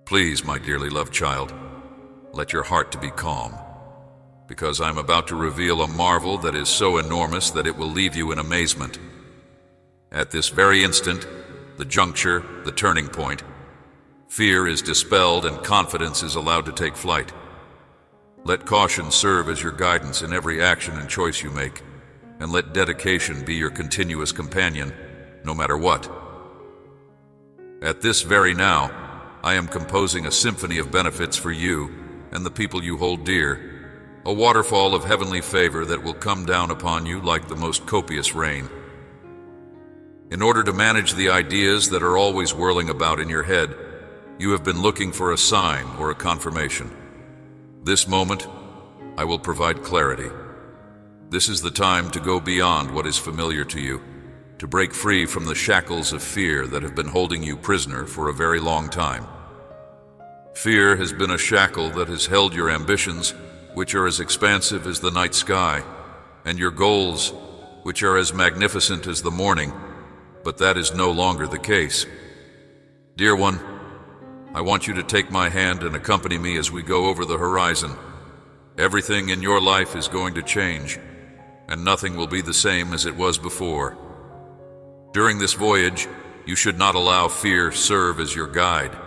Please, my dearly loved child, let your heart to be calm, because I'm about to reveal a marvel that is so enormous that it will leave you in amazement. At this very instant, the juncture, the turning point, fear is dispelled and confidence is allowed to take flight. Let caution serve as your guidance in every action and choice you make, and let dedication be your continuous companion, no matter what. At this very now, I am composing a symphony of benefits for you and the people you hold dear, a waterfall of heavenly favor that will come down upon you like the most copious rain. In order to manage the ideas that are always whirling about in your head, you have been looking for a sign or a confirmation. This moment, I will provide clarity. This is the time to go beyond what is familiar to you, to break free from the shackles of fear that have been holding you prisoner for a very long time. Fear has been a shackle that has held your ambitions, which are as expansive as the night sky, and your goals, which are as magnificent as the morning, but that is no longer the case. Dear one, I want you to take my hand and accompany me as we go over the horizon. Everything in your life is going to change, and nothing will be the same as it was before. During this voyage, you should not allow fear serve as your guide.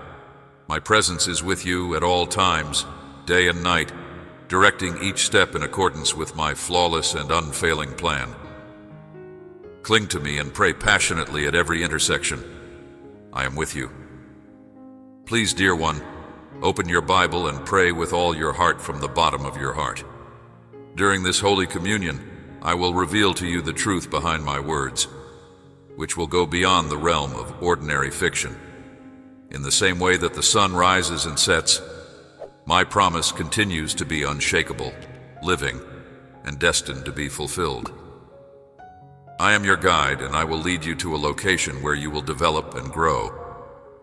My presence is with you at all times, day and night, directing each step in accordance with my flawless and unfailing plan. Cling to me and pray passionately at every intersection. I am with you. Please, dear one, open your Bible and pray with all your heart from the bottom of your heart. During this Holy Communion, I will reveal to you the truth behind my words, which will go beyond the realm of ordinary fiction. In the same way that the sun rises and sets, my promise continues to be unshakable, living, and destined to be fulfilled. I am your guide, and I will lead you to a location where you will develop and grow.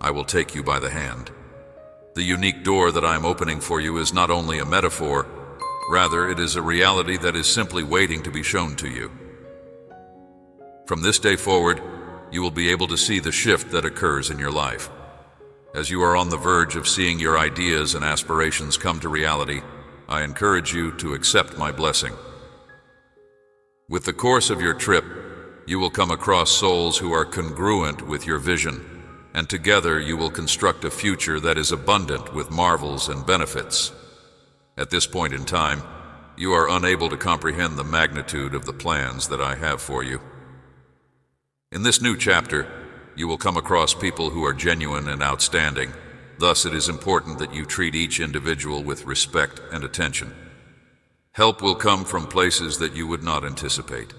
I will take you by the hand. The unique door that I am opening for you is not only a metaphor, rather it is a reality that is simply waiting to be shown to you. From this day forward, you will be able to see the shift that occurs in your life. As you are on the verge of seeing your ideas and aspirations come to reality, I encourage you to accept my blessing. With the course of your trip, you will come across souls who are congruent with your vision, and together you will construct a future that is abundant with marvels and benefits. At this point in time, you are unable to comprehend the magnitude of the plans that I have for you. In this new chapter, you will come across people who are genuine and outstanding. Thus, it is important that you treat each individual with respect and attention. Help will come from places that you would not anticipate.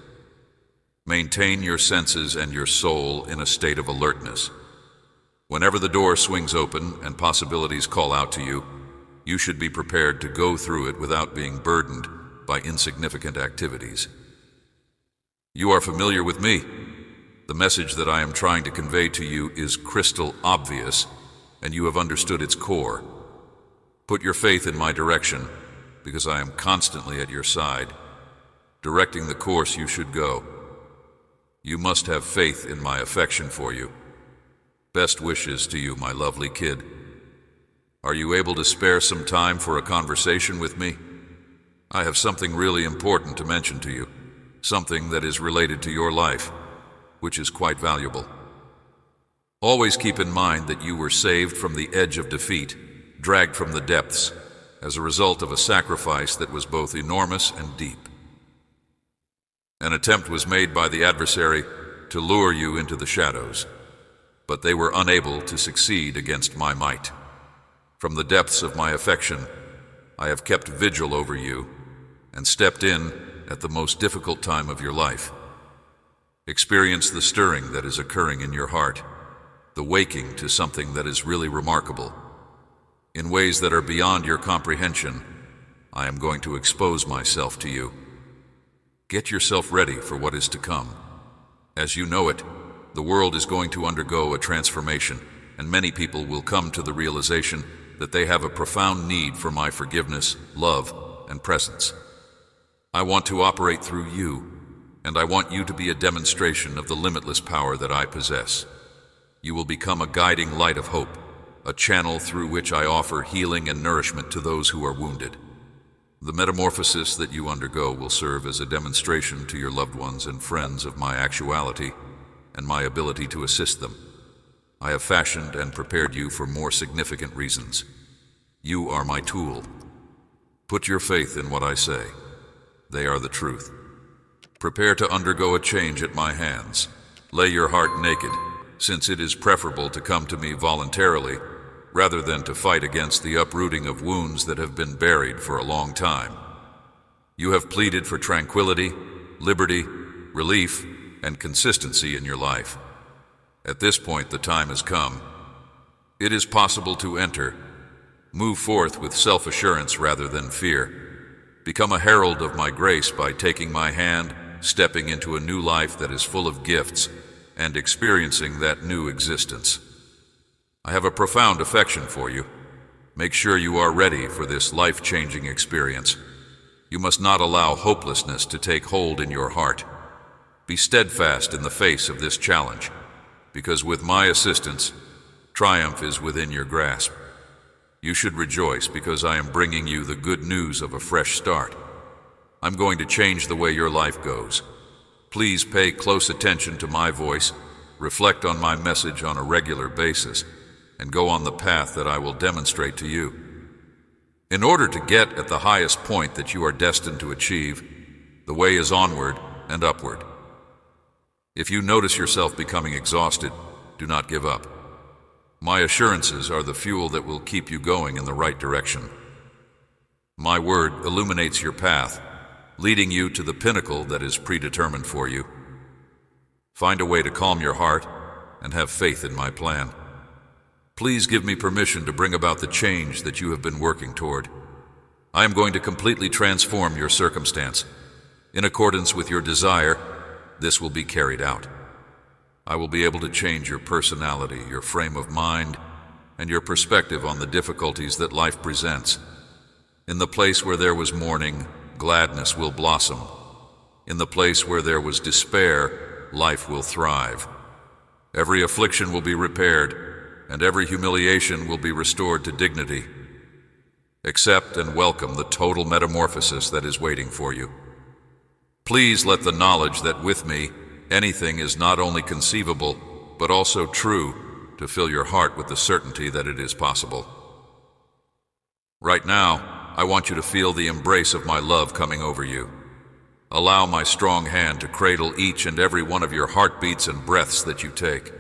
Maintain your senses and your soul in a state of alertness. Whenever the door swings open and possibilities call out to you, you should be prepared to go through it without being burdened by insignificant activities. You are familiar with me. The message that I am trying to convey to you is crystal obvious, and you have understood its core. Put your faith in my direction, because I am constantly at your side, directing the course you should go. You must have faith in my affection for you. Best wishes to you, my lovely kid. Are you able to spare some time for a conversation with me? I have something really important to mention to you, something that is related to your life, which is quite valuable. Always keep in mind that you were saved from the edge of defeat, dragged from the depths, as a result of a sacrifice that was both enormous and deep. An attempt was made by the adversary to lure you into the shadows, but they were unable to succeed against my might. From the depths of my affection, I have kept vigil over you and stepped in at the most difficult time of your life. Experience the stirring that is occurring in your heart, the waking to something that is really remarkable. In ways that are beyond your comprehension, I am going to expose myself to you. Get yourself ready for what is to come. As you know it, the world is going to undergo a transformation, and many people will come to the realization that they have a profound need for my forgiveness, love, and presence. I want to operate through you, and I want you to be a demonstration of the limitless power that I possess. you will become a guiding light of hope, a channel through which I offer healing and nourishment to those who are wounded. The metamorphosis that you undergo will serve as a demonstration to your loved ones and friends of my actuality and my ability to assist them. I have fashioned and prepared you for more significant reasons. You are my tool. Put your faith in what I say. They are the truth. Prepare to undergo a change at my hands. Lay your heart naked, since it is preferable to come to me voluntarily rather than to fight against the uprooting of wounds that have been buried for a long time. You have pleaded for tranquility, liberty, relief, and consistency in your life. At this point, the time has come. It is possible to enter. Move forth with self-assurance rather than fear. Become a herald of my grace by taking my hand, stepping into a new life that is full of gifts, and experiencing that new existence. I have a profound affection for you. Make sure you are ready for this life-changing experience. You must not allow hopelessness to take hold in your heart. Be steadfast in the face of this challenge, because with my assistance, triumph is within your grasp. You should rejoice because I am bringing you the good news of a fresh start. I'm going to change the way your life goes. Please pay close attention to my voice, reflect on my message on a regular basis, and go on the path that I will demonstrate to you. In order to get at the highest point that you are destined to achieve, the way is onward and upward. If you notice yourself becoming exhausted, do not give up. My assurances are the fuel that will keep you going in the right direction. My word illuminates your path, leading you to the pinnacle that is predetermined for you. Find a way to calm your heart and have faith in my plan. Please give me permission to bring about the change that you have been working toward. I am going to completely transform your circumstance. In accordance with your desire, this will be carried out. I will be able to change your personality, your frame of mind, and your perspective on the difficulties that life presents. In the place where there was mourning, gladness will blossom. In the place where there was despair, life will thrive. Every affliction will be repaired, and every humiliation will be restored to dignity. Accept and welcome the total metamorphosis that is waiting for you. Please let the knowledge that with me, anything is not only conceivable, but also true, to fill your heart with the certainty that it is possible. Right now, I want you to feel the embrace of my love coming over you. Allow my strong hand to cradle each and every one of your heartbeats and breaths that you take.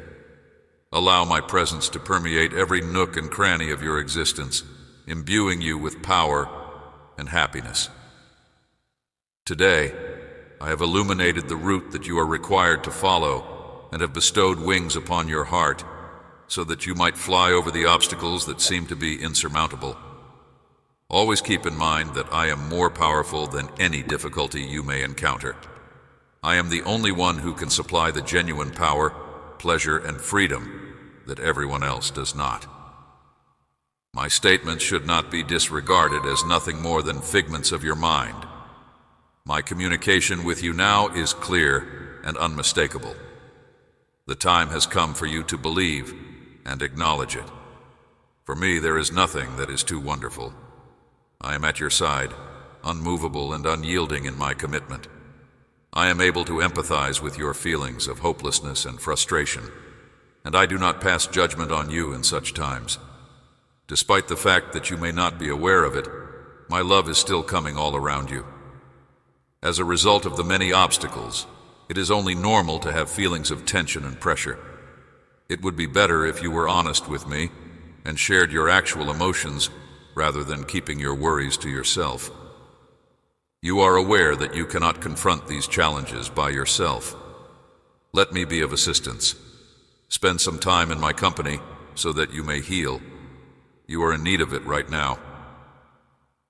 Allow my presence to permeate every nook and cranny of your existence, imbuing you with power and happiness. Today, I have illuminated the route that you are required to follow and have bestowed wings upon your heart so that you might fly over the obstacles that seem to be insurmountable. Always keep in mind that I am more powerful than any difficulty you may encounter. I am the only one who can supply the genuine power, pleasure, and freedom that everyone else does not. My statements should not be disregarded as nothing more than figments of your mind. My communication with you now is clear and unmistakable. The time has come for you to believe and acknowledge it. For me, there is nothing that is too wonderful. I am at your side, unmovable and unyielding in my commitment. I am able to empathize with your feelings of hopelessness and frustration, and I do not pass judgment on you in such times. Despite the fact that you may not be aware of it, my love is still coming all around you. As a result of the many obstacles, it is only normal to have feelings of tension and pressure. It would be better if you were honest with me and shared your actual emotions rather than keeping your worries to yourself. You are aware that you cannot confront these challenges by yourself. Let me be of assistance. Spend some time in my company so that you may heal. You are in need of it right now.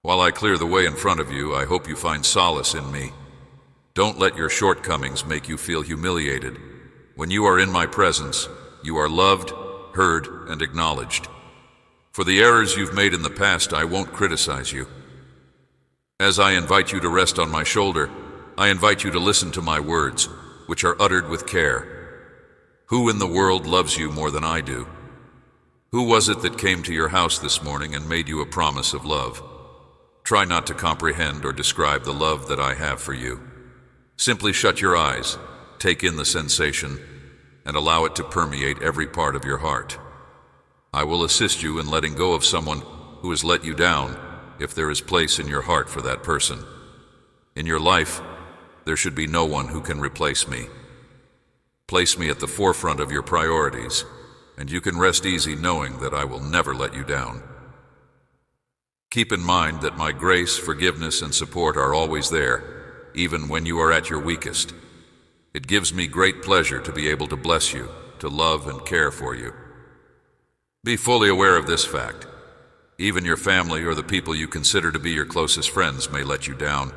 While I clear the way in front of you, I hope you find solace in me. Don't let your shortcomings make you feel humiliated. When you are in my presence, you are loved, heard, and acknowledged. For the errors you've made in the past, I won't criticize you. As I invite you to rest on my shoulder, I invite you to listen to my words, which are uttered with care. Who in the world loves you more than I do? Who was it that came to your house this morning and made you a promise of love? Try not to comprehend or describe the love that I have for you. Simply shut your eyes, take in the sensation, and allow it to permeate every part of your heart. I will assist you in letting go of someone who has let you down if there is place in your heart for that person. In your life, there should be no one who can replace me. Place me at the forefront of your priorities, and you can rest easy knowing that I will never let you down. Keep in mind that my grace, forgiveness, and support are always there, even when you are at your weakest. It gives me great pleasure to be able to bless you, to love and care for you. Be fully aware of this fact. Even your family or the people you consider to be your closest friends may let you down,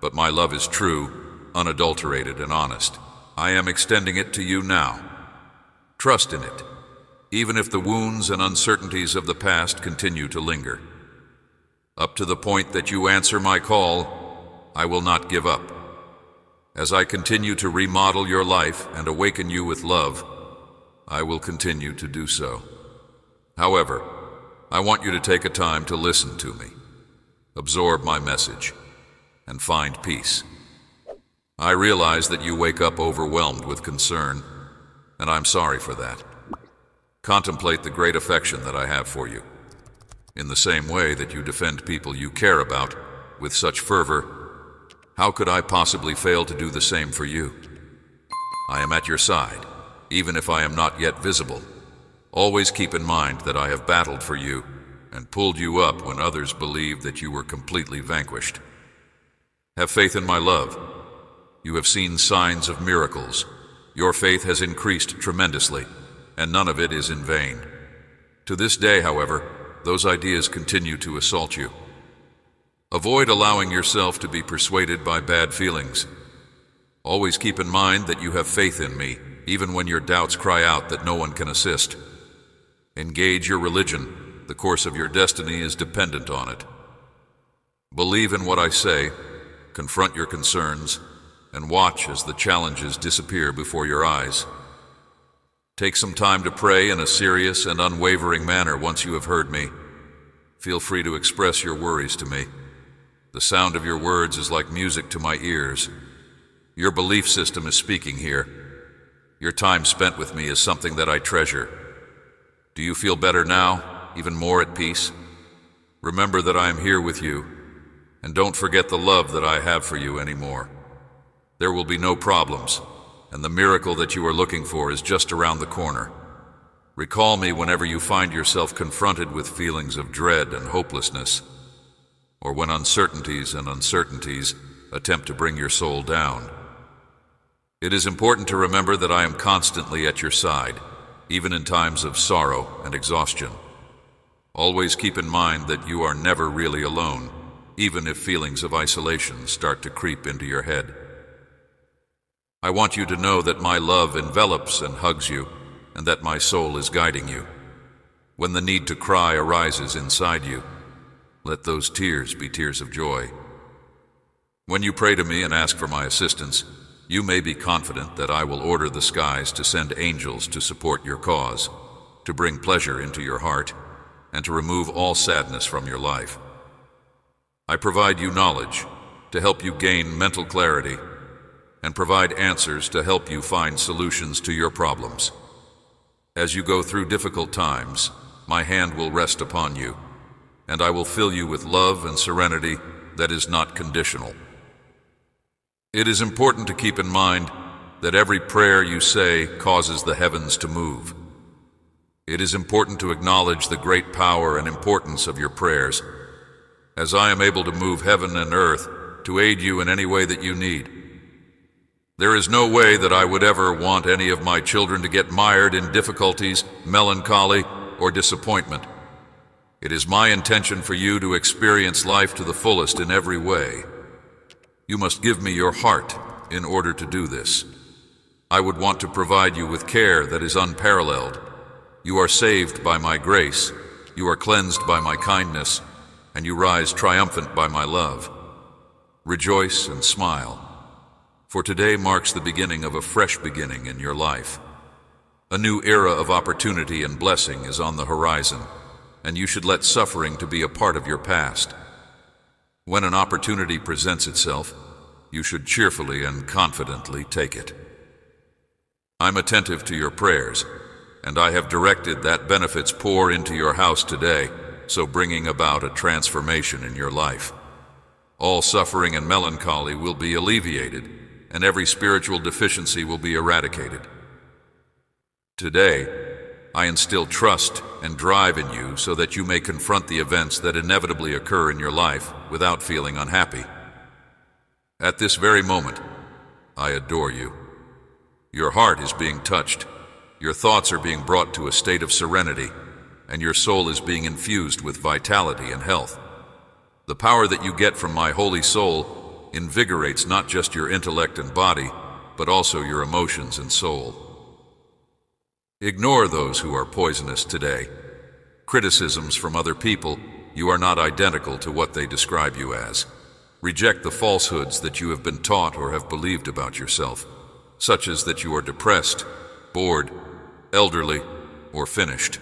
but my love is true, unadulterated, and honest. I am extending it to you now. Trust in it, even if the wounds and uncertainties of the past continue to linger. Up to the point that you answer my call, I will not give up. As I continue to remodel your life and awaken you with love, I will continue to do so. However, I want you to take a time to listen to me, absorb my message, and find peace. I realize that you wake up overwhelmed with concern, and I'm sorry for that. Contemplate the great affection that I have for you. In the same way that you defend people you care about with such fervor, how could I possibly fail to do the same for you? I am at your side, even if I am not yet visible. Always keep in mind that I have battled for you and pulled you up when others believed that you were completely vanquished. Have faith in my love. You have seen signs of miracles. Your faith has increased tremendously, and none of it is in vain. To this day, however, those ideas continue to assault you. Avoid allowing yourself to be persuaded by bad feelings. Always keep in mind that you have faith in me, even when your doubts cry out that no one can assist. Engage your religion. The course of your destiny is dependent on it. Believe in what I say, confront your concerns, and watch as the challenges disappear before your eyes. Take some time to pray in a serious and unwavering manner once you have heard me. Feel free to express your worries to me. The sound of your words is like music to my ears. Your belief system is speaking here. Your time spent with me is something that I treasure. Do you feel better now, even more at peace? Remember that I am here with you, and don't forget the love that I have for you anymore. There will be no problems, and the miracle that you are looking for is just around the corner. Recall me whenever you find yourself confronted with feelings of dread and hopelessness, or when uncertainties attempt to bring your soul down. It is important to remember that I am constantly at your side, even in times of sorrow and exhaustion. Always keep in mind that you are never really alone, even if feelings of isolation start to creep into your head. I want you to know that my love envelops and hugs you, and that my soul is guiding you. When the need to cry arises inside you, let those tears be tears of joy. When you pray to me and ask for my assistance, you may be confident that I will order the skies to send angels to support your cause, to bring pleasure into your heart, and to remove all sadness from your life. I provide you knowledge to help you gain mental clarity, and provide answers to help you find solutions to your problems. As you go through difficult times, my hand will rest upon you, and I will fill you with love and serenity that is not conditional. It is important to keep in mind that every prayer you say causes the heavens to move. It is important to acknowledge the great power and importance of your prayers, as I am able to move heaven and earth to aid you in any way that you need. There is no way that I would ever want any of my children to get mired in difficulties, melancholy, or disappointment. It is my intention for you to experience life to the fullest in every way. You must give me your heart in order to do this. I would want to provide you with care that is unparalleled. You are saved by my grace, you are cleansed by my kindness, and you rise triumphant by my love. Rejoice and smile, for today marks the beginning of a fresh beginning in your life. A new era of opportunity and blessing is on the horizon, and you should let suffering to be a part of your past. When an opportunity presents itself, you should cheerfully and confidently take it. I'm attentive to your prayers, and I have directed that benefits pour into your house today, so bringing about a transformation in your life. All suffering and melancholy will be alleviated, and every spiritual deficiency will be eradicated. Today, I instill trust and drive in you so that you may confront the events that inevitably occur in your life without feeling unhappy. At this very moment, I adore you. Your heart is being touched, your thoughts are being brought to a state of serenity, and your soul is being infused with vitality and health. The power that you get from my holy soul invigorates not just your intellect and body, but also your emotions and soul. Ignore those who are poisonous today. Criticisms from other people, you are not identical to what they describe you as. Reject the falsehoods that you have been taught or have believed about yourself, such as that you are depressed, bored, elderly, or finished.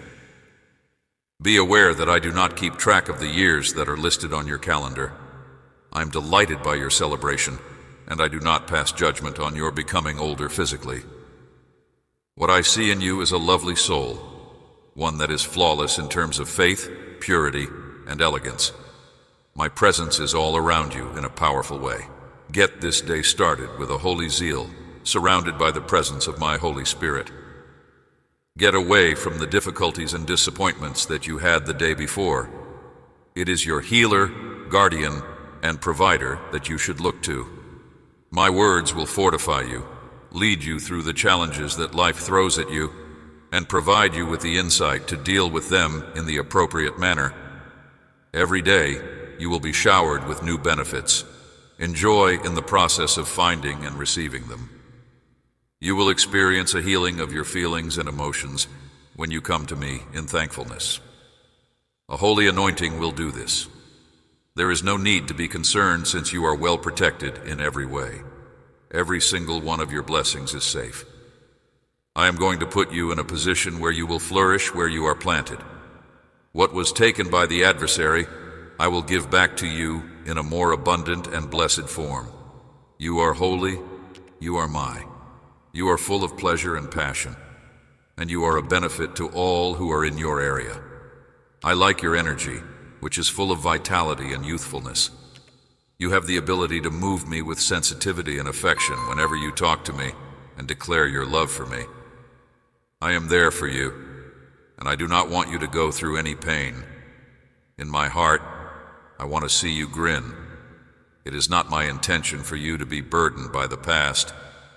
Be aware that I do not keep track of the years that are listed on your calendar. I am delighted by your celebration, and I do not pass judgment on your becoming older physically. What I see in you is a lovely soul, one that is flawless in terms of faith, purity, and elegance. My presence is all around you in a powerful way. Get this day started with a holy zeal, surrounded by the presence of my Holy Spirit. Get away from the difficulties and disappointments that you had the day before. It is your healer, guardian, and provider that you should look to. My words will fortify you, lead you through the challenges that life throws at you, and provide you with the insight to deal with them in the appropriate manner. Every day, you will be showered with new benefits. Enjoy in the process of finding and receiving them. You will experience a healing of your feelings and emotions when you come to me in thankfulness. A holy anointing will do this. There is no need to be concerned since you are well protected in every way. Every single one of your blessings is safe. I am going to put you in a position where you will flourish where you are planted. What was taken by the adversary, I will give back to you in a more abundant and blessed form. You are holy, you are mine. You are full of pleasure and passion, and you are a benefit to all who are in your area. I like your energy, which is full of vitality and youthfulness. You have the ability to move me with sensitivity and affection whenever you talk to me and declare your love for me. I am there for you, and I do not want you to go through any pain. In my heart, I want to see you grin. It is not my intention for you to be burdened by the past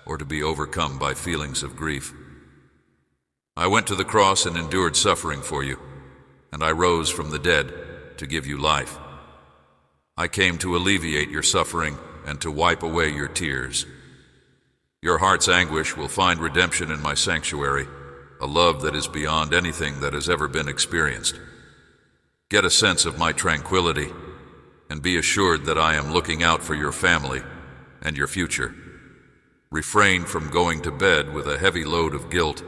or to be overcome by feelings of grief. I went to the cross and endured suffering for you, and I rose from the dead to give you life. I came to alleviate your suffering and to wipe away your tears. Your heart's anguish will find redemption in my sanctuary, a love that is beyond anything that has ever been experienced. Get a sense of my tranquility, and be assured that I am looking out for your family and your future. Refrain from going to bed with a heavy load of guilt.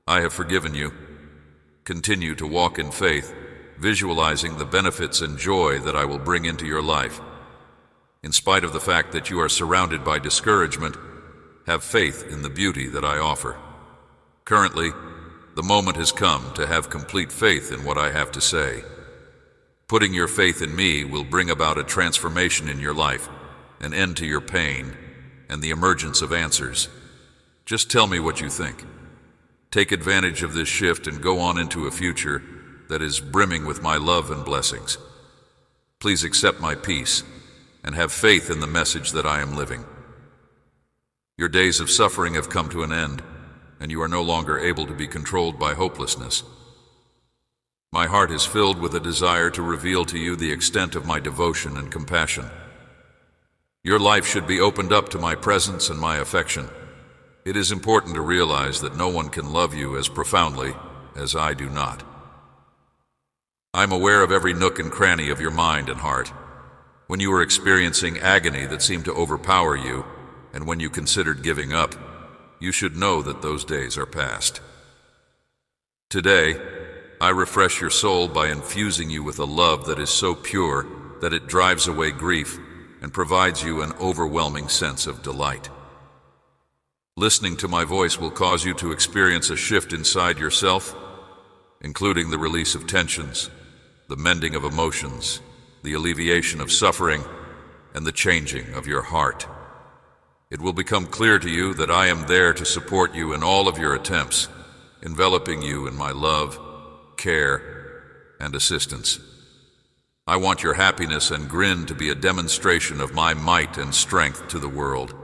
I have forgiven you. Continue to walk in faith, visualizing the benefits and joy that I will bring into your life. In spite of the fact that you are surrounded by discouragement, have faith in the beauty that I offer. Currently, the moment has come to have complete faith in what I have to say. Putting your faith in me will bring about a transformation in your life, an end to your pain, and the emergence of answers. Just tell me what you think. Take advantage of this shift and go on into a future that is brimming with my love and blessings. Please accept my peace and have faith in the message that I am living. Your days of suffering have come to an end, and you are no longer able to be controlled by hopelessness. My heart is filled with a desire to reveal to you the extent of my devotion and compassion. Your life should be opened up to my presence and my affection. It is important to realize that no one can love you as profoundly as I do not. I'm aware of every nook and cranny of your mind and heart. When you were experiencing agony that seemed to overpower you, and when you considered giving up, you should know that those days are past. Today, I refresh your soul by infusing you with a love that is so pure that it drives away grief and provides you an overwhelming sense of delight. Listening to my voice will cause you to experience a shift inside yourself, including the release of tensions, the mending of emotions, the alleviation of suffering, and the changing of your heart. It will become clear to you that I am there to support you in all of your attempts, enveloping you in my love, care, and assistance. I want your happiness and grin to be a demonstration of my might and strength to the world.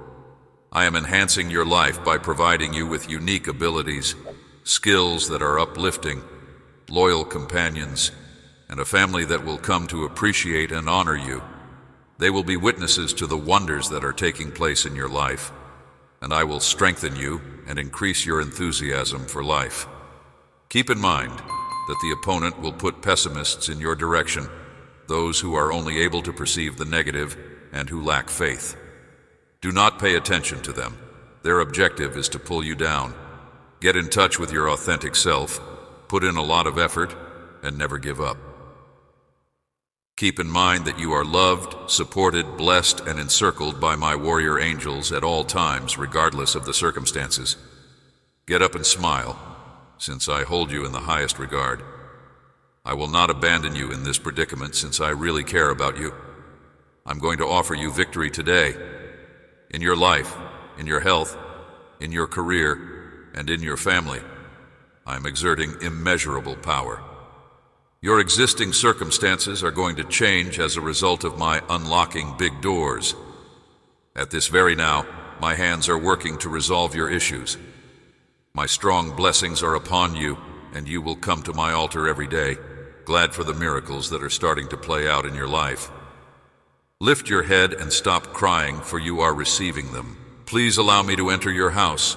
I am enhancing your life by providing you with unique abilities, skills that are uplifting, loyal companions, and a family that will come to appreciate and honor you. They will be witnesses to the wonders that are taking place in your life, and I will strengthen you and increase your enthusiasm for life. Keep in mind that the opponent will put pessimists in your direction, those who are only able to perceive the negative and who lack faith. Do not pay attention to them. Their objective is to pull you down. Get in touch with your authentic self, put in a lot of effort, and never give up. Keep in mind that you are loved, supported, blessed, and encircled by my warrior angels at all times, regardless of the circumstances. Get up and smile, since I hold you in the highest regard. I will not abandon you in this predicament, since I really care about you. I'm going to offer you victory today, in your life, in your health, in your career, and in your family. I am exerting immeasurable power. Your existing circumstances are going to change as a result of my unlocking big doors. At this very now, my hands are working to resolve your issues. My strong blessings are upon you, and you will come to my altar every day, glad for the miracles that are starting to play out in your life. Lift your head and stop crying, for you are receiving them. Please allow me to enter your house,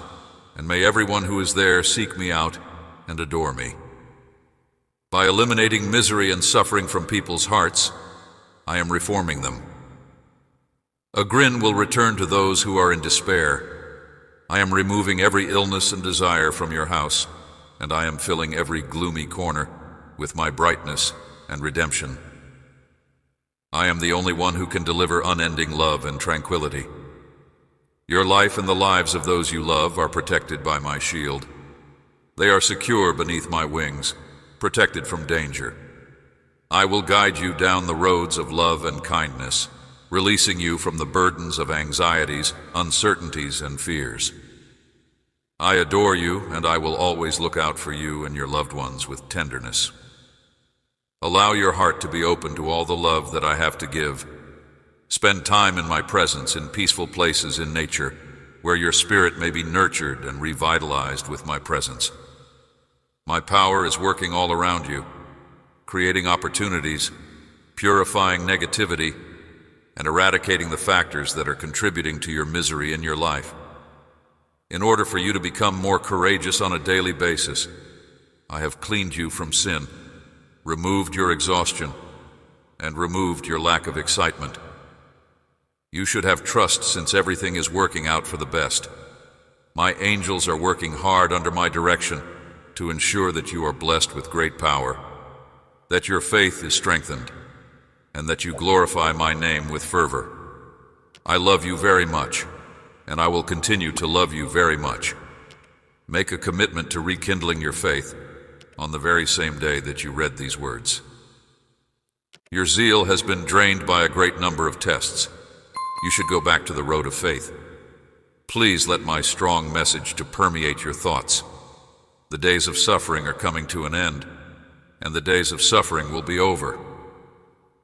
and may everyone who is there seek me out and adore me. By eliminating misery and suffering from people's hearts, I am reforming them. A grin will return to those who are in despair. I am removing every illness and desire from your house, and I am filling every gloomy corner with my brightness and redemption. I am the only one who can deliver unending love and tranquility. Your life and the lives of those you love are protected by my shield. They are secure beneath my wings, protected from danger. I will guide you down the roads of love and kindness, releasing you from the burdens of anxieties, uncertainties, and fears. I adore you, and I will always look out for you and your loved ones with tenderness. Allow your heart to be open to all the love that I have to give. Spend time in my presence in peaceful places in nature, where your spirit may be nurtured and revitalized with my presence. My power is working all around you, creating opportunities, purifying negativity, and eradicating the factors that are contributing to your misery in your life. In order for you to become more courageous on a daily basis, I have cleaned you from sin, removed your exhaustion, and removed your lack of excitement. You should have trust, since everything is working out for the best. My angels are working hard under my direction to ensure that you are blessed with great power, that your faith is strengthened, and that you glorify my name with fervor. I love you very much, and I will continue to love you very much. Make a commitment to rekindling your faith on the very same day that you read these words. Your zeal has been drained by a great number of tests. You should go back to the road of faith. Please let my strong message to permeate your thoughts. The days of suffering are coming to an end, and the days of suffering will be over.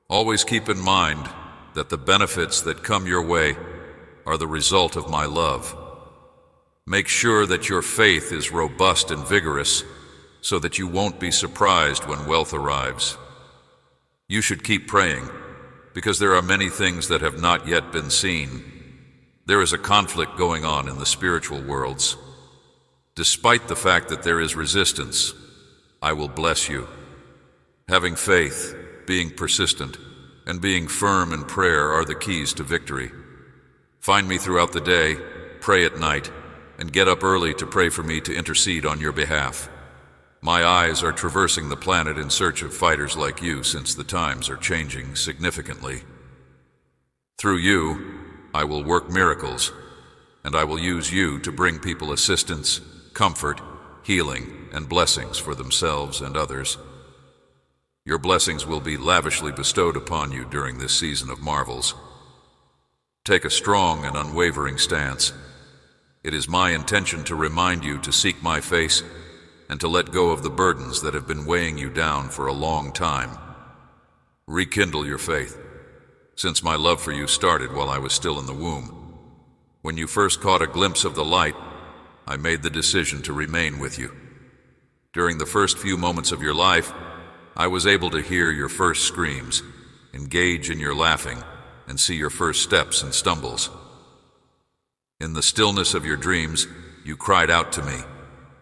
Always keep in mind that the benefits that come your way are the result of my love. Make sure that your faith is robust and vigorous, so that you won't be surprised when wealth arrives. You should keep praying, because there are many things that have not yet been seen. There is a conflict going on in the spiritual worlds. Despite the fact that there is resistance, I will bless you. Having faith, being persistent, and being firm in prayer are the keys to victory. Find me throughout the day, pray at night, and get up early to pray for me to intercede on your behalf. My eyes are traversing the planet in search of fighters like you, since the times are changing significantly. Through you, I will work miracles, and I will use you to bring people assistance, comfort, healing, and blessings for themselves and others. Your blessings will be lavishly bestowed upon you during this season of marvels. Take a strong and unwavering stance. It is my intention to remind you to seek my face and to let go of the burdens that have been weighing you down for a long time. Rekindle your faith, since my love for you started while I was still in the womb. When you first caught a glimpse of the light, I made the decision to remain with you. During the first few moments of your life, I was able to hear your first screams, engage in your laughing, and see your first steps and stumbles. In the stillness of your dreams, you cried out to me,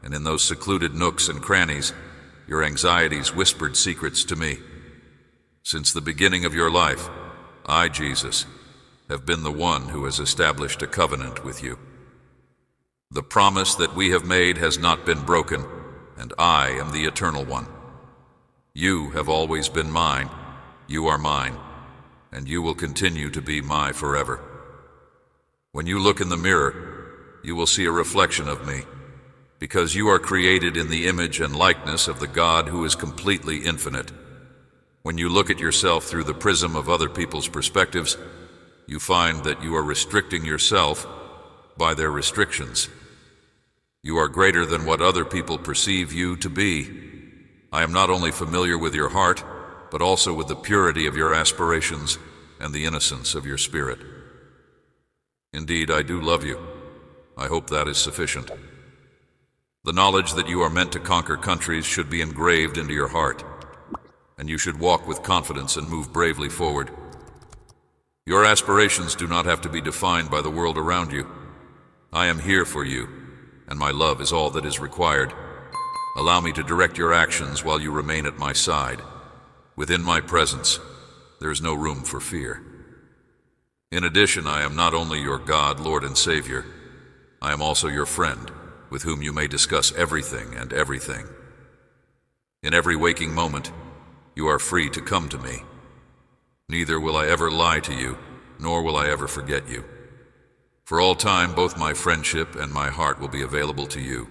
and in those secluded nooks and crannies, your anxieties whispered secrets to me. Since the beginning of your life, I, Jesus, have been the one who has established a covenant with you. The promise that we have made has not been broken, and I am the Eternal One. You have always been mine, you are mine, and you will continue to be my forever. When you look in the mirror, you will see a reflection of me, because you are created in the image and likeness of the God who is completely infinite. When you look at yourself through the prism of other people's perspectives, you find that you are restricting yourself by their restrictions. You are greater than what other people perceive you to be. I am not only familiar with your heart, but also with the purity of your aspirations and the innocence of your spirit. Indeed, I do love you. I hope that is sufficient. The knowledge that you are meant to conquer countries should be engraved into your heart, and you should walk with confidence and move bravely forward. Your aspirations do not have to be defined by the world around you. I am here for you, and my love is all that is required. Allow me to direct your actions while you remain at my side. Within my presence, there is no room for fear. In addition, I am not only your God, Lord, and Savior, I am also your friend, with whom you may discuss everything and everything. In every waking moment, you are free to come to me. Neither will I ever lie to you, nor will I ever forget you. For all time, both my friendship and my heart will be available to you.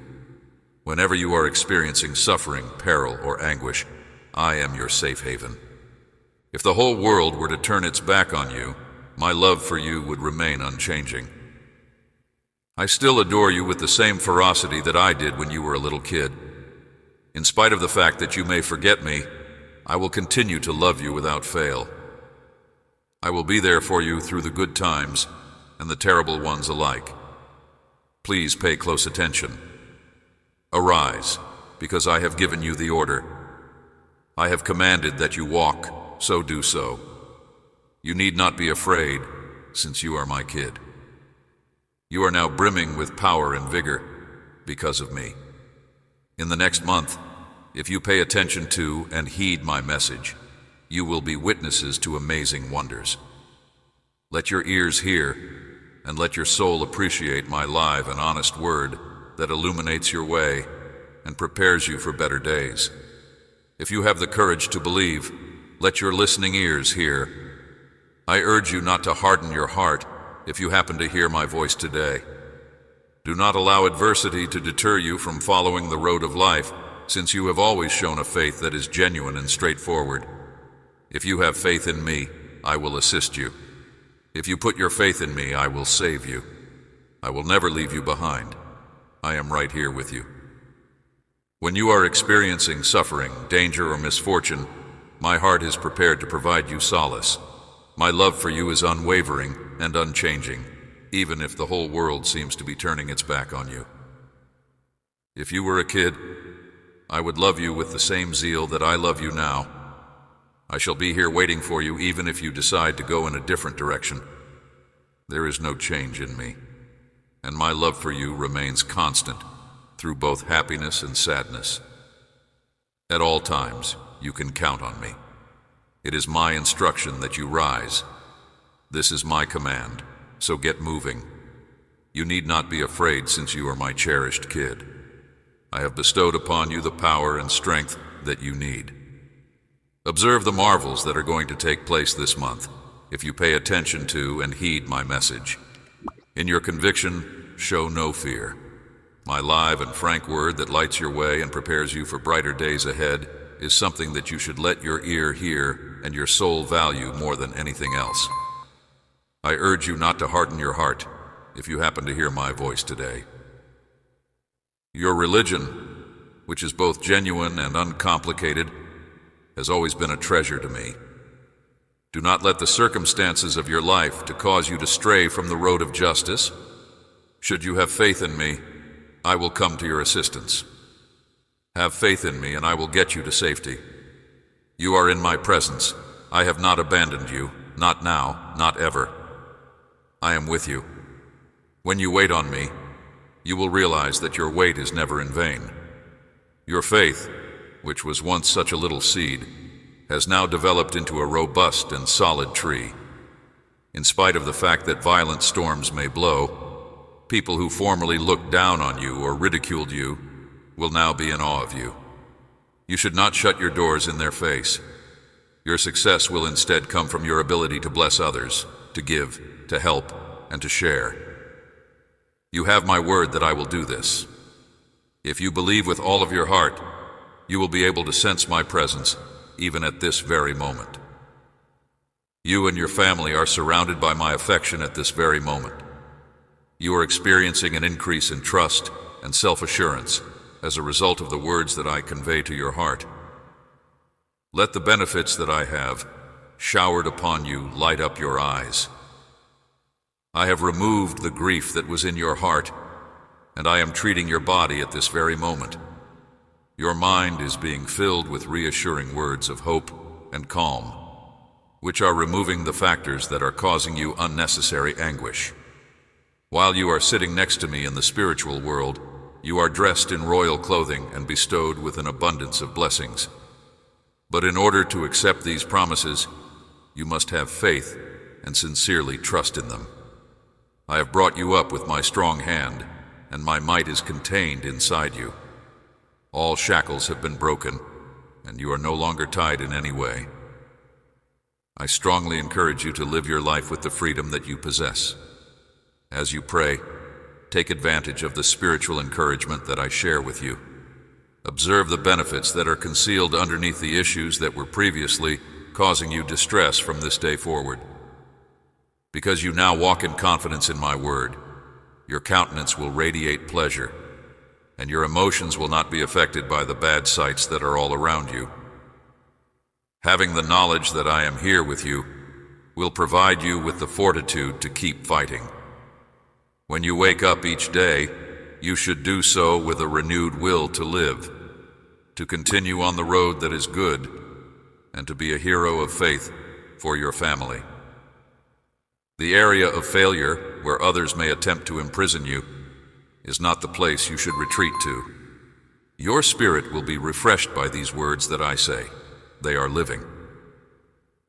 Whenever you are experiencing suffering, peril, or anguish, I am your safe haven. If the whole world were to turn its back on you, my love for you would remain unchanging. I still adore you with the same ferocity that I did when you were a little kid. In spite of the fact that you may forget me, I will continue to love you without fail. I will be there for you through the good times and the terrible ones alike. Please pay close attention. Arise, because I have given you the order. I have commanded that you walk, so do so. You need not be afraid, since you are my kid. You are now brimming with power and vigor because of me. In the next month, if you pay attention to and heed my message, you will be witnesses to amazing wonders. Let your ears hear, and let your soul appreciate my live and honest word that illuminates your way and prepares you for better days. If you have the courage to believe, let your listening ears hear. I urge you not to harden your heart if you happen to hear my voice today. Do not allow adversity to deter you from following the road of life, since you have always shown a faith that is genuine and straightforward. If you have faith in me, I will assist you. If you put your faith in me, I will save you. I will never leave you behind. I am right here with you. When you are experiencing suffering, danger, or misfortune, my heart is prepared to provide you solace. My love for you is unwavering and unchanging, even if the whole world seems to be turning its back on you. If you were a kid, I would love you with the same zeal that I love you now. I shall be here waiting for you even if you decide to go in a different direction. There is no change in me, and my love for you remains constant through both happiness and sadness. At all times, you can count on me. It is my instruction that you rise. This is my command, so get moving. You need not be afraid, since you are my cherished kid. I have bestowed upon you the power and strength that you need. Observe the marvels that are going to take place this month if you pay attention to and heed my message. In your conviction, show no fear. My live and frank word that lights your way and prepares you for brighter days ahead is something that you should let your ear hear and your soul value more than anything else. I urge you not to harden your heart if you happen to hear my voice today. Your religion, which is both genuine and uncomplicated, has always been a treasure to me. Do not let the circumstances of your life to cause you to stray from the road of justice. Should you have faith in me, I will come to your assistance. Have faith in me, and I will get you to safety. You are in my presence. I have not abandoned you, not now, not ever. I am with you. When you wait on me, you will realize that your wait is never in vain. Your faith, which was once such a little seed, has now developed into a robust and solid tree. In spite of the fact that violent storms may blow, people who formerly looked down on you or ridiculed you will now be in awe of you. You should not shut your doors in their face. Your success will instead come from your ability to bless others, to give, to help, and to share. You have my word that I will do this. If you believe with all of your heart, you will be able to sense my presence even at this very moment. You and your family are surrounded by my affection at this very moment. You are experiencing an increase in trust and self-assurance as a result of the words that I convey to your heart. Let the benefits that I have showered upon you light up your eyes. I have removed the grief that was in your heart, and I am treating your body at this very moment. Your mind is being filled with reassuring words of hope and calm, which are removing the factors that are causing you unnecessary anguish. While you are sitting next to me in the spiritual world, you are dressed in royal clothing and bestowed with an abundance of blessings. But in order to accept these promises, you must have faith and sincerely trust in them. I have brought you up with my strong hand, and my might is contained inside you. All shackles have been broken, and you are no longer tied in any way. I strongly encourage you to live your life with the freedom that you possess. As you pray, take advantage of the spiritual encouragement that I share with you. Observe the benefits that are concealed underneath the issues that were previously causing you distress from this day forward. Because you now walk in confidence in my word, your countenance will radiate pleasure, and your emotions will not be affected by the bad sights that are all around you. Having the knowledge that I am here with you will provide you with the fortitude to keep fighting. When you wake up each day, you should do so with a renewed will to live, to continue on the road that is good, and to be a hero of faith for your family. The area of failure, where others may attempt to imprison you, is not the place you should retreat to. Your spirit will be refreshed by these words that I say. They are living.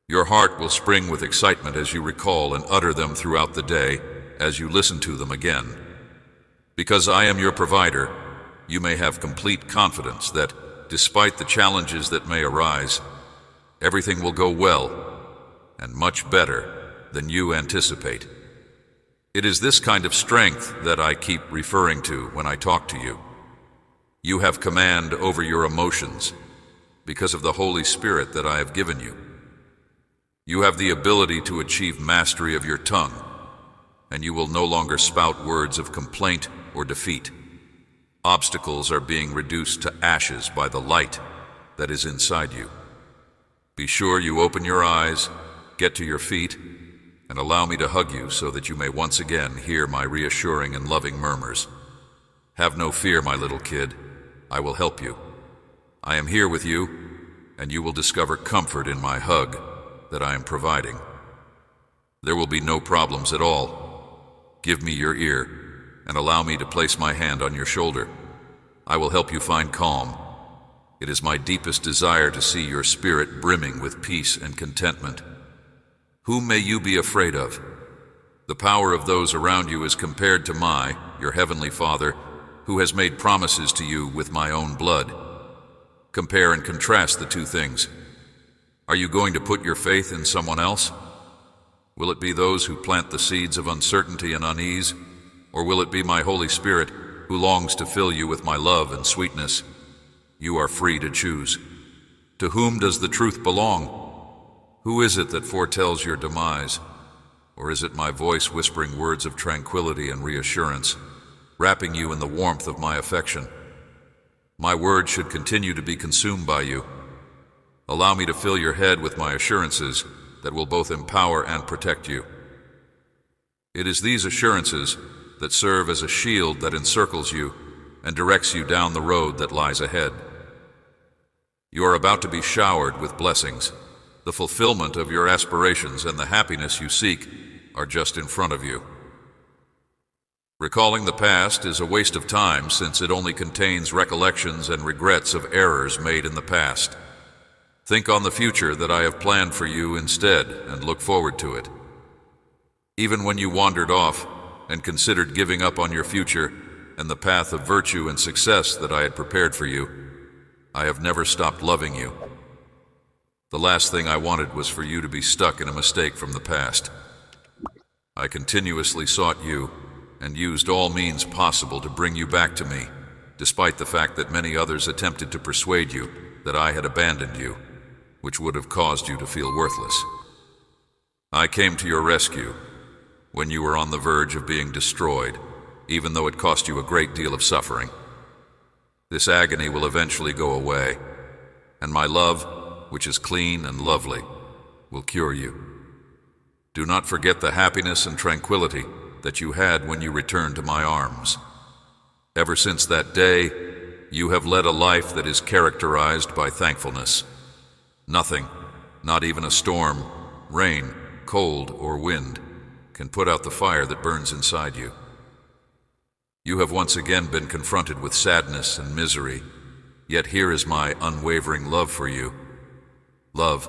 Your heart will spring with excitement as you recall and utter them throughout the day, as you listen to them again. Because I am your provider, you may have complete confidence that, despite the challenges that may arise, everything will go well and much better than you anticipate. It is this kind of strength that I keep referring to when I talk to you. You have command over your emotions because of the Holy Spirit that I have given you. You have the ability to achieve mastery of your tongue, and you will no longer spout words of complaint or defeat. Obstacles are being reduced to ashes by the light that is inside you. Be sure you open your eyes, get to your feet, and allow me to hug you so that you may once again hear my reassuring and loving murmurs. Have no fear, my little kid. I will help you. I am here with you, and you will discover comfort in my hug that I am providing. There will be no problems at all. Give me your ear, and allow me to place my hand on your shoulder. I will help you find calm. It is my deepest desire to see your spirit brimming with peace and contentment. Whom may you be afraid of? The power of those around you is compared to your heavenly Father, who has made promises to you with my own blood. Compare and contrast the two things. Are you going to put your faith in someone else? Will it be those who plant the seeds of uncertainty and unease? Or will it be my Holy Spirit, who longs to fill you with my love and sweetness? You are free to choose. To whom does the truth belong? Who is it that foretells your demise? Or is it my voice whispering words of tranquility and reassurance, wrapping you in the warmth of my affection? My words should continue to be consumed by you. Allow me to fill your head with my assurances that will both empower and protect you. It is these assurances that serve as a shield that encircles you and directs you down the road that lies ahead. You are about to be showered with blessings. The fulfillment of your aspirations and the happiness you seek are just in front of you. Recalling the past is a waste of time, since it only contains recollections and regrets of errors made in the past. Think on the future that I have planned for you instead, and look forward to it. Even when you wandered off and considered giving up on your future and the path of virtue and success that I had prepared for you, I have never stopped loving you. The last thing I wanted was for you to be stuck in a mistake from the past. I continuously sought you and used all means possible to bring you back to me, despite the fact that many others attempted to persuade you that I had abandoned you, which would have caused you to feel worthless. I came to your rescue when you were on the verge of being destroyed, even though it cost you a great deal of suffering. This agony will eventually go away, and my love, which is clean and lovely, will cure you. Do not forget the happiness and tranquility that you had when you returned to my arms. Ever since that day, you have led a life that is characterized by thankfulness. Nothing, not even a storm, rain, cold, or wind, can put out the fire that burns inside you. You have once again been confronted with sadness and misery, yet here is my unwavering love for you. Love,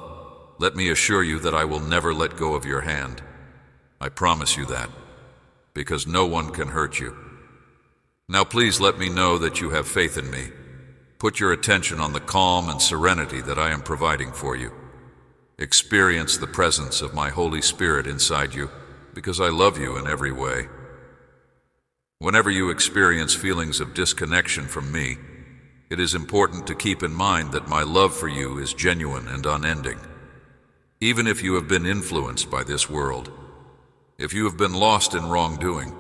let me assure you that I will never let go of your hand. I promise you that, because no one can hurt you. Now please let me know that you have faith in me. Put your attention on the calm and serenity that I am providing for you. Experience the presence of my Holy Spirit inside you, because I love you in every way. Whenever you experience feelings of disconnection from me, it is important to keep in mind that my love for you is genuine and unending. Even if you have been influenced by this world, if you have been lost in wrongdoing,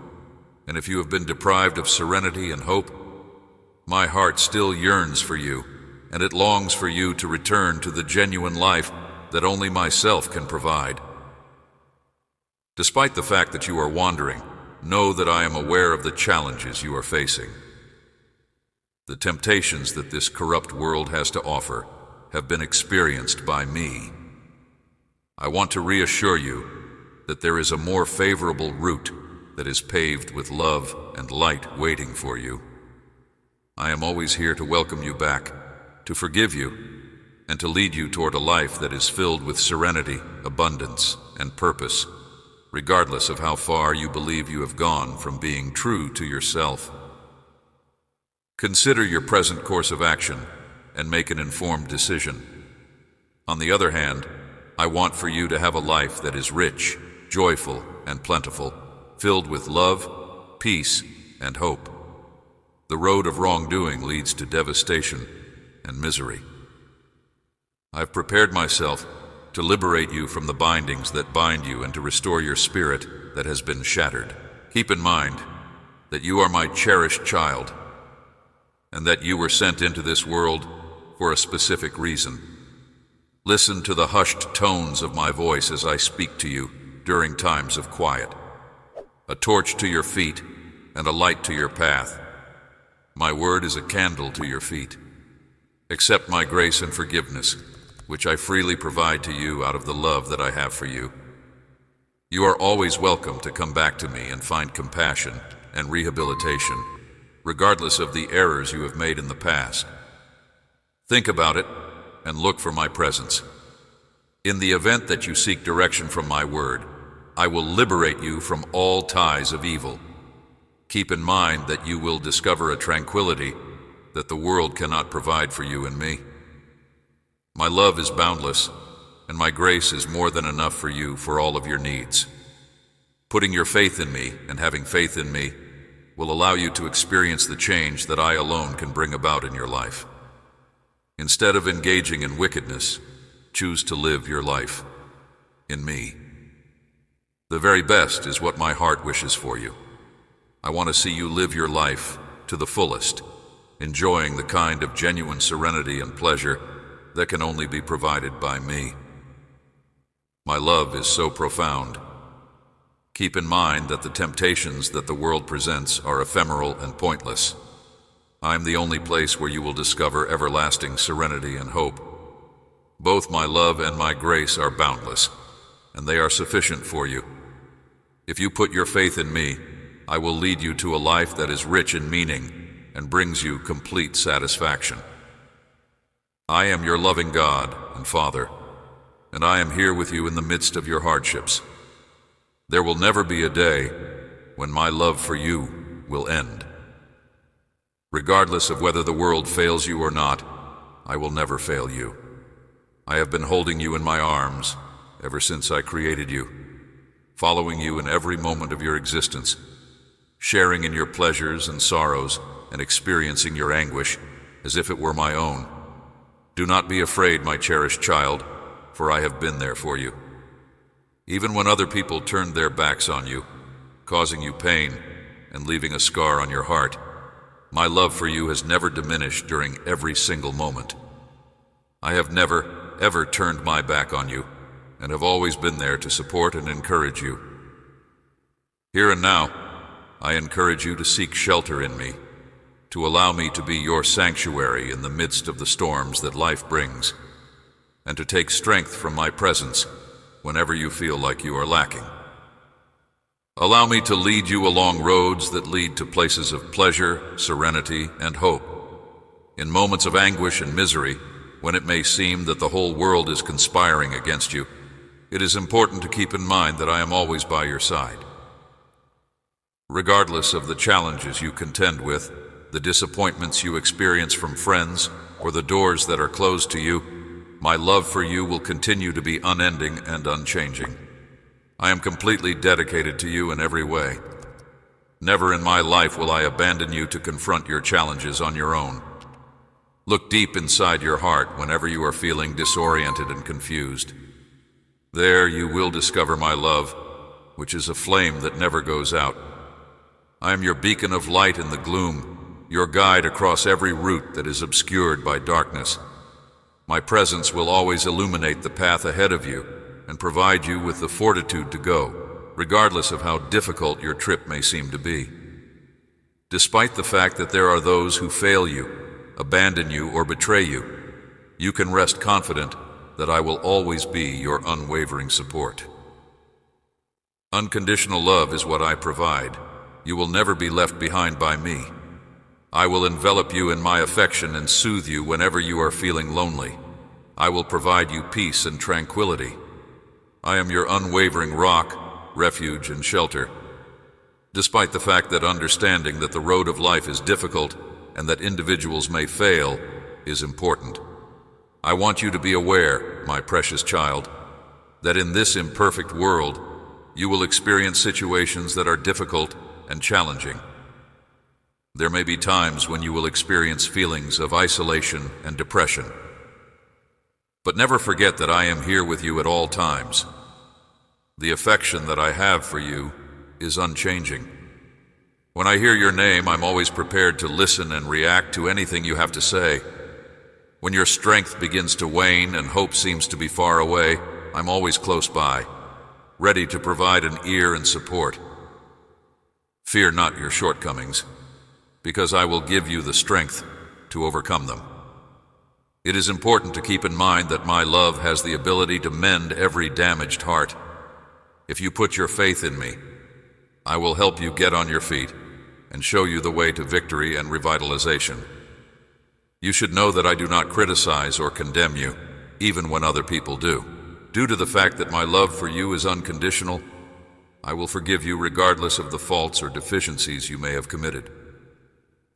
and if you have been deprived of serenity and hope, my heart still yearns for you, and it longs for you to return to the genuine life that only myself can provide. Despite the fact that you are wandering, know that I am aware of the challenges you are facing. The temptations that this corrupt world has to offer have been experienced by me. I want to reassure you that there is a more favorable route that is paved with love and light waiting for you. I am always here to welcome you back, to forgive you, and to lead you toward a life that is filled with serenity, abundance, and purpose, regardless of how far you believe you have gone from being true to yourself. Consider your present course of action and make an informed decision. On the other hand, I want for you to have a life that is rich, joyful, and plentiful, filled with love, peace, and hope. The road of wrongdoing leads to devastation and misery. I've prepared myself to liberate you from the bindings that bind you and to restore your spirit that has been shattered. Keep in mind that you are my cherished child, and that you were sent into this world for a specific reason. Listen to the hushed tones of my voice as I speak to you during times of quiet. A torch to your feet and a light to your path. My word is a candle to your feet. Accept my grace and forgiveness, which I freely provide to you out of the love that I have for you. You are always welcome to come back to me and find compassion and rehabilitation, regardless of the errors you have made in the past. Think about it and look for my presence. In the event that you seek direction from my word, I will liberate you from all ties of evil. Keep in mind that you will discover a tranquility that the world cannot provide for you and me. My love is boundless, and my grace is more than enough for you for all of your needs. Putting your faith in me and having faith in me will allow you to experience the change that I alone can bring about in your life. Instead of engaging in wickedness, choose to live your life in me. The very best is what my heart wishes for you. I want to see you live your life to the fullest, enjoying the kind of genuine serenity and pleasure that can only be provided by me. My love is so profound. Keep in mind that the temptations that the world presents are ephemeral and pointless. I am the only place where you will discover everlasting serenity and hope. Both my love and my grace are boundless, and they are sufficient for you. If you put your faith in me, I will lead you to a life that is rich in meaning and brings you complete satisfaction. I am your loving God and Father, and I am here with you in the midst of your hardships. There will never be a day when my love for you will end. Regardless of whether the world fails you or not, I will never fail you. I have been holding you in my arms ever since I created you, following you in every moment of your existence, sharing in your pleasures and sorrows, and experiencing your anguish as if it were my own. Do not be afraid, my cherished child, for I have been there for you. Even when other people turned their backs on you, causing you pain and leaving a scar on your heart, my love for you has never diminished during every single moment. I have never, ever turned my back on you, and have always been there to support and encourage you. Here and now, I encourage you to seek shelter in me, to allow me to be your sanctuary in the midst of the storms that life brings, and to take strength from my presence whenever you feel like you are lacking. Allow me to lead you along roads that lead to places of pleasure, serenity, and hope. In moments of anguish and misery, when it may seem that the whole world is conspiring against you, it is important to keep in mind that I am always by your side. Regardless of the challenges you contend with, the disappointments you experience from friends, or the doors that are closed to you, my love for you will continue to be unending and unchanging. I am completely dedicated to you in every way. Never in my life will I abandon you to confront your challenges on your own. Look deep inside your heart whenever you are feeling disoriented and confused. There you will discover my love, which is a flame that never goes out. I am your beacon of light in the gloom, your guide across every route that is obscured by darkness. My presence will always illuminate the path ahead of you and provide you with the fortitude to go, regardless of how difficult your trip may seem to be. Despite the fact that there are those who fail you, abandon you, or betray you, you can rest confident that I will always be your unwavering support. Unconditional love is what I provide. You will never be left behind by me. I will envelop you in my affection and soothe you whenever you are feeling lonely. I will provide you peace and tranquility. I am your unwavering rock, refuge, and shelter. Despite the fact that understanding that the road of life is difficult and that individuals may fail is important, I want you to be aware, my precious child, that in this imperfect world, you will experience situations that are difficult and challenging. There may be times when you will experience feelings of isolation and depression. But never forget that I am here with you at all times. The affection that I have for you is unchanging. When I hear your name, I'm always prepared to listen and react to anything you have to say. When your strength begins to wane and hope seems to be far away, I'm always close by, ready to provide an ear and support. Fear not your shortcomings, because I will give you the strength to overcome them. It is important to keep in mind that my love has the ability to mend every damaged heart. If you put your faith in me, I will help you get on your feet and show you the way to victory and revitalization. You should know that I do not criticize or condemn you, even when other people do. Due to the fact that my love for you is unconditional, I will forgive you regardless of the faults or deficiencies you may have committed.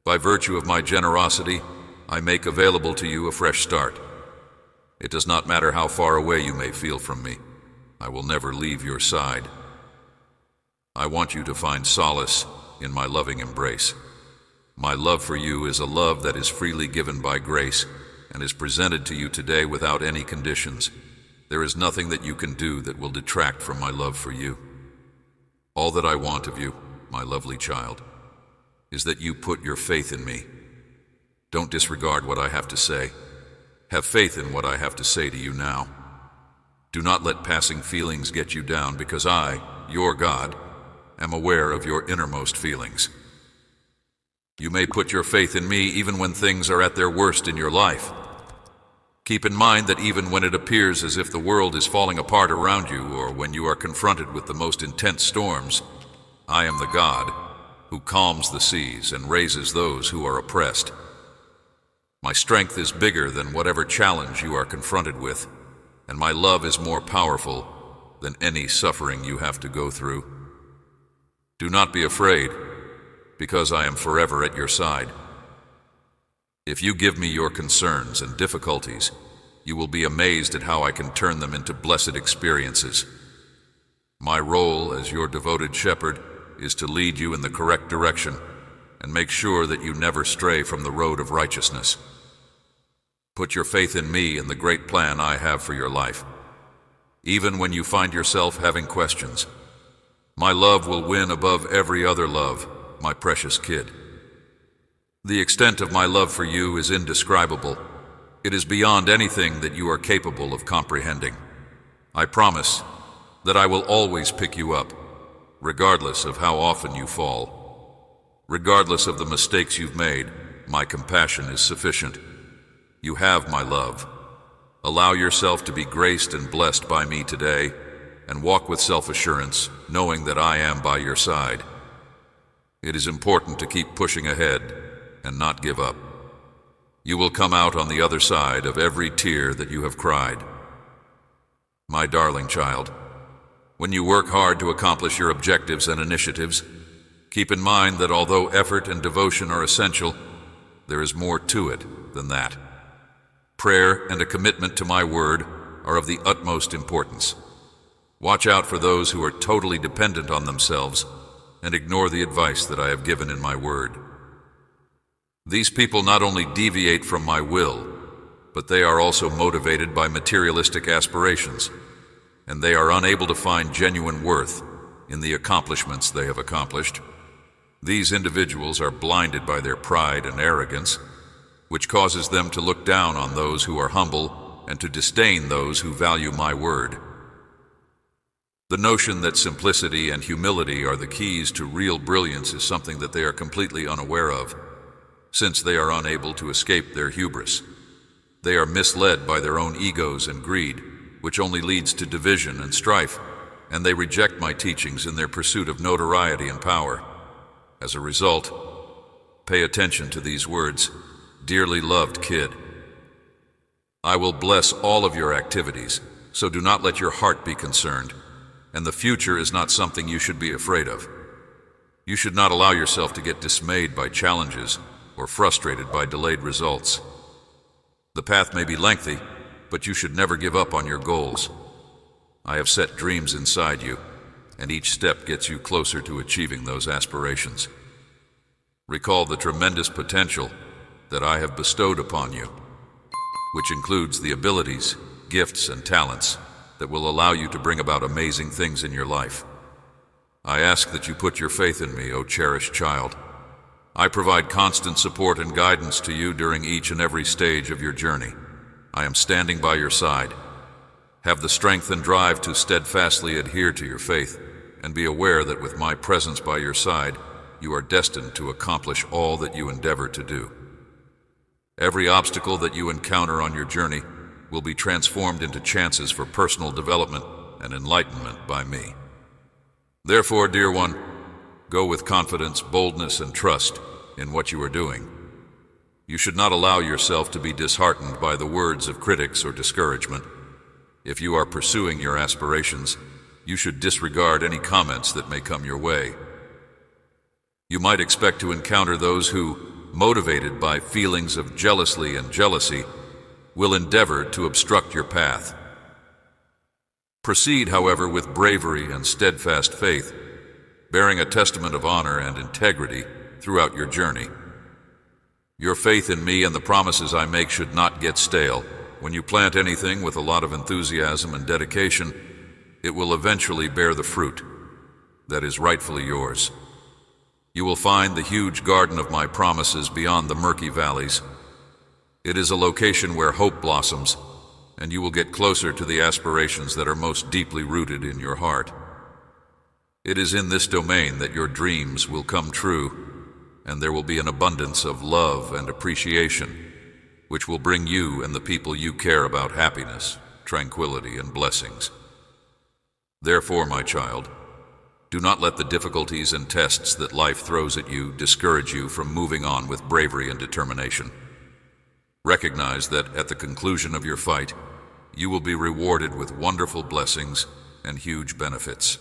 By virtue of my generosity, I make available to you a fresh start. It does not matter how far away you may feel from me. I will never leave your side. I want you to find solace in my loving embrace. My love for you is a love that is freely given by grace and is presented to you today without any conditions. There is nothing that you can do that will detract from my love for you. All that I want of you, my lovely child, is that you put your faith in me. Don't disregard what I have to say. Have faith in what I have to say to you now. Do not let passing feelings get you down, because I, your God, am aware of your innermost feelings. You may put your faith in me even when things are at their worst in your life. Keep in mind that even when it appears as if the world is falling apart around you, or when you are confronted with the most intense storms, I am the God who calms the seas and raises those who are oppressed. My strength is bigger than whatever challenge you are confronted with, and my love is more powerful than any suffering you have to go through. Do not be afraid, because I am forever at your side. If you give me your concerns and difficulties, you will be amazed at how I can turn them into blessed experiences. My role as your devoted shepherd is to lead you in the correct direction and make sure that you never stray from the road of righteousness. Put your faith in me and the great plan I have for your life. Even when you find yourself having questions, my love will win above every other love, my precious kid. The extent of my love for you is indescribable. It is beyond anything that you are capable of comprehending. I promise that I will always pick you up, regardless of how often you fall. Regardless of the mistakes you've made, my compassion is sufficient. You have my love. Allow yourself to be graced and blessed by me today, and walk with self-assurance, knowing that I am by your side. It is important to keep pushing ahead and not give up. You will come out on the other side of every tear that you have cried. My darling child, when you work hard to accomplish your objectives and initiatives, keep in mind that although effort and devotion are essential, there is more to it than that. Prayer and a commitment to my word are of the utmost importance. Watch out for those who are totally dependent on themselves and ignore the advice that I have given in my word. These people not only deviate from my will, but they are also motivated by materialistic aspirations, and they are unable to find genuine worth in the accomplishments they have accomplished. These individuals are blinded by their pride and arrogance, which causes them to look down on those who are humble and to disdain those who value my word. The notion that simplicity and humility are the keys to real brilliance is something that they are completely unaware of, since they are unable to escape their hubris. They are misled by their own egos and greed, which only leads to division and strife, and they reject my teachings in their pursuit of notoriety and power. As a result, pay attention to these words, dearly loved kid. I will bless all of your activities, so do not let your heart be concerned, and the future is not something you should be afraid of. You should not allow yourself to get dismayed by challenges or frustrated by delayed results. The path may be lengthy, but you should never give up on your goals. I have set dreams inside you, and each step gets you closer to achieving those aspirations. Recall the tremendous potential that I have bestowed upon you, which includes the abilities, gifts, and talents that will allow you to bring about amazing things in your life. I ask that you put your faith in me, O cherished child. I provide constant support and guidance to you during each and every stage of your journey. I am standing by your side. Have the strength and drive to steadfastly adhere to your faith, and be aware that with my presence by your side, you are destined to accomplish all that you endeavor to do. Every obstacle that you encounter on your journey will be transformed into chances for personal development and enlightenment by me. Therefore, dear one, go with confidence, boldness, and trust in what you are doing. You should not allow yourself to be disheartened by the words of critics or discouragement. If you are pursuing your aspirations, you should disregard any comments that may come your way. You might expect to encounter those who, motivated by feelings of jealousy and jealousy, will endeavor to obstruct your path. Proceed, however, with bravery and steadfast faith, bearing a testament of honor and integrity throughout your journey. Your faith in me and the promises I make should not get stale. When you plant anything with a lot of enthusiasm and dedication, it will eventually bear the fruit that is rightfully yours. You will find the huge garden of my promises beyond the murky valleys. It is a location where hope blossoms, and you will get closer to the aspirations that are most deeply rooted in your heart. It is in this domain that your dreams will come true, and there will be an abundance of love and appreciation, which will bring you and the people you care about happiness, tranquility, and blessings. Therefore, my child, do not let the difficulties and tests that life throws at you discourage you from moving on with bravery and determination. Recognize that at the conclusion of your fight, you will be rewarded with wonderful blessings and huge benefits.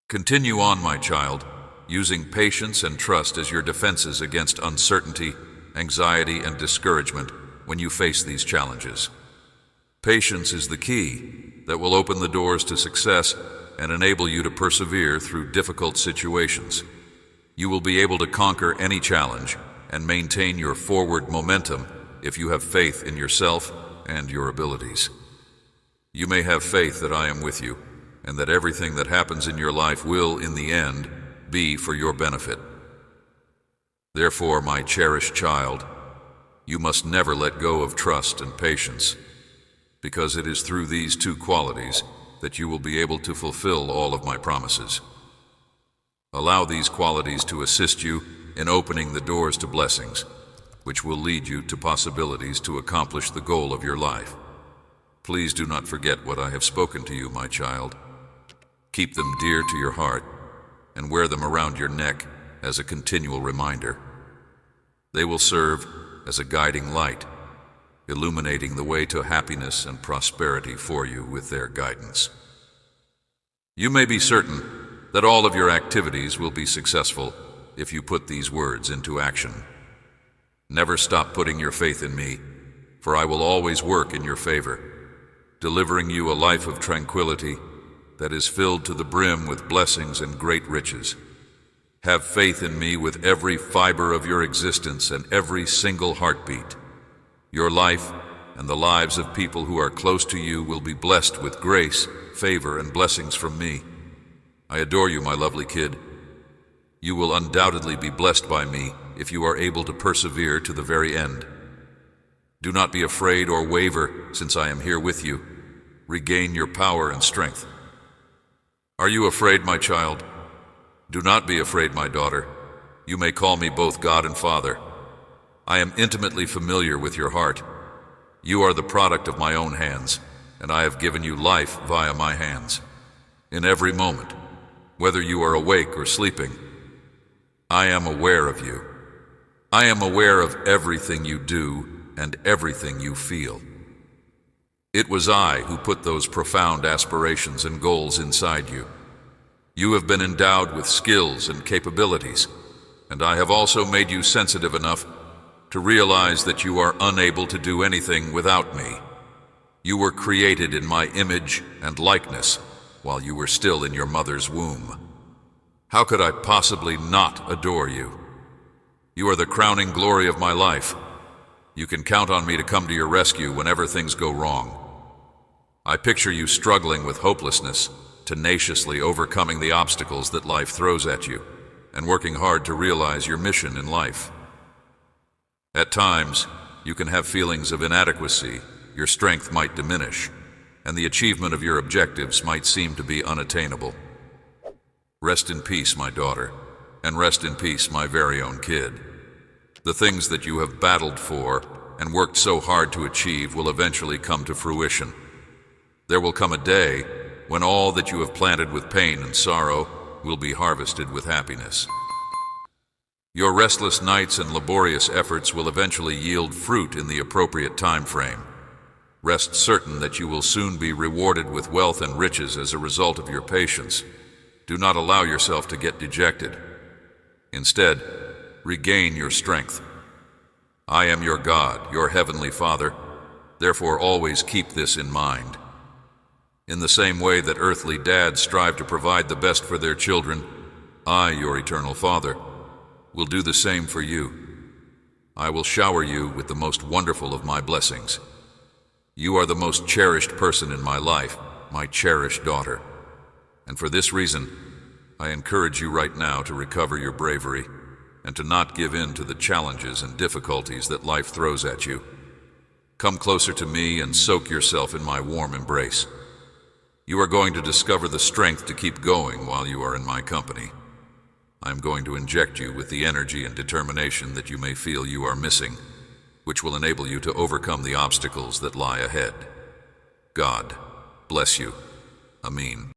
Continue on, my child, using patience and trust as your defenses against uncertainty, anxiety, and discouragement when you face these challenges. Patience is the key that will open the doors to success and enable you to persevere through difficult situations. You will be able to conquer any challenge and maintain your forward momentum if you have faith in yourself and your abilities. You may have faith that I am with you, and that everything that happens in your life will, in the end, be for your benefit. Therefore, my cherished child, you must never let go of trust and patience, because it is through these two qualities that you will be able to fulfill all of my promises. Allow these qualities to assist you in opening the doors to blessings, which will lead you to possibilities to accomplish the goal of your life. Please do not forget what I have spoken to you, my child. Keep them dear to your heart and wear them around your neck as a continual reminder. They will serve as a guiding light, illuminating the way to happiness and prosperity for you with their guidance. You may be certain that all of your activities will be successful if you put these words into action. Never stop putting your faith in me, for I will always work in your favor, delivering you a life of tranquility that is filled to the brim with blessings and great riches. Have faith in me with every fiber of your existence and every single heartbeat. Your life and the lives of people who are close to you will be blessed with grace, favor, and blessings from me. I adore you, my lovely kid. You will undoubtedly be blessed by me if you are able to persevere to the very end. Do not be afraid or waver, since I am here with you. Regain your power and strength. Are you afraid, my child? Do not be afraid, my daughter. You may call me both God and Father. I am intimately familiar with your heart. You are the product of my own hands, and I have given you life via my hands. In every moment, whether you are awake or sleeping, I am aware of you. I am aware of everything you do and everything you feel. It was I who put those profound aspirations and goals inside you. You have been endowed with skills and capabilities, and I have also made you sensitive enough to realize that you are unable to do anything without me. You were created in my image and likeness while you were still in your mother's womb. How could I possibly not adore you? You are the crowning glory of my life. You can count on me to come to your rescue whenever things go wrong. I picture you struggling with hopelessness, tenaciously overcoming the obstacles that life throws at you, and working hard to realize your mission in life. At times, you can have feelings of inadequacy, your strength might diminish, and the achievement of your objectives might seem to be unattainable. Rest in peace, my daughter, and rest in peace, my very own kid. The things that you have battled for and worked so hard to achieve will eventually come to fruition. There will come a day when all that you have planted with pain and sorrow will be harvested with happiness. Your restless nights and laborious efforts will eventually yield fruit in the appropriate time frame. Rest certain that you will soon be rewarded with wealth and riches as a result of your patience. Do not allow yourself to get dejected. Instead, regain your strength. I am your God, your heavenly Father. Therefore, always keep this in mind. In the same way that earthly dads strive to provide the best for their children, I, your eternal Father, will do the same for you. I will shower you with the most wonderful of my blessings. You are the most cherished person in my life, my cherished daughter. And for this reason, I encourage you right now to recover your bravery and to not give in to the challenges and difficulties that life throws at you. Come closer to me and soak yourself in my warm embrace. You are going to discover the strength to keep going while you are in my company. I am going to inject you with the energy and determination that you may feel you are missing, which will enable you to overcome the obstacles that lie ahead. God bless you. Amen.